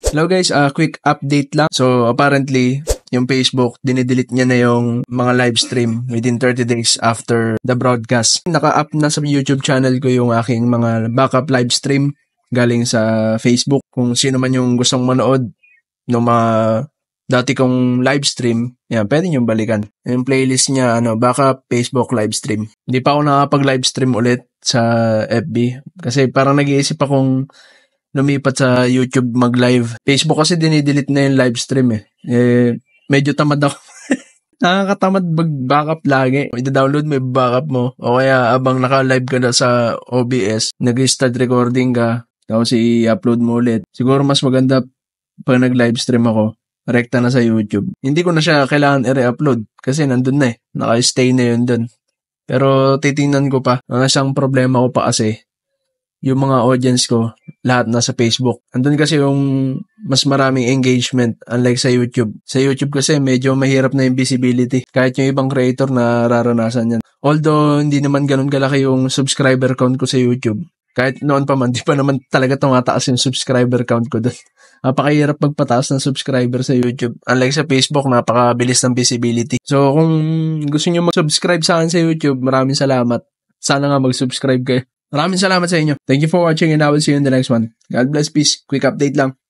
Hello guys, quick update lang. So apparently, yung Facebook, dinidelete niya na yung mga live stream within 30 days after the broadcast. Naka-up na sa YouTube channel ko yung aking mga backup live stream galing sa Facebook. Kung sino man yung gustong manood ng mga dati kong live stream, yan, pwede nyo balikan. Yung playlist niya, backup Facebook live stream. Hindi pa ako nakapag-live stream ulit sa FB kasi parang nag-iisip akong lumipat sa YouTube mag-live. Facebook kasi dinidelete na yung live stream medyo tamad ako. Nakakatamad mag-backup lagi. I-download mo yung backup mo. O kaya abang naka-live ka na sa OBS, nag-start recording ka, tapos i-upload mo ulit. Siguro mas maganda pag nag-live stream ako, rekta na sa YouTube. Hindi ko na siya kailangan i-re-upload kasi nandun na naka-stay na yun dun. Pero titingnan ko pa. Ang isang problema ko pa kasi, yung mga audience ko, lahat nasa Facebook. Andun kasi yung mas maraming engagement unlike sa YouTube. Sa YouTube kasi medyo mahirap na yung visibility. Kahit yung ibang creator na nararanasan yan. Although hindi naman ganun kalaki yung subscriber count ko sa YouTube. Kahit noon pa man, di pa naman talaga tumataas yung subscriber count ko doon. Napakahirap magpataas ng subscriber sa YouTube. Unlike sa Facebook, napakabilis ng visibility. So kung gusto nyo mag-subscribe sa akin sa YouTube, maraming salamat. Sana nga mag-subscribe kayo. Maraming salamat sa inyo. Thank you for watching and I will see you in the next one. God bless, peace. Quick update lang.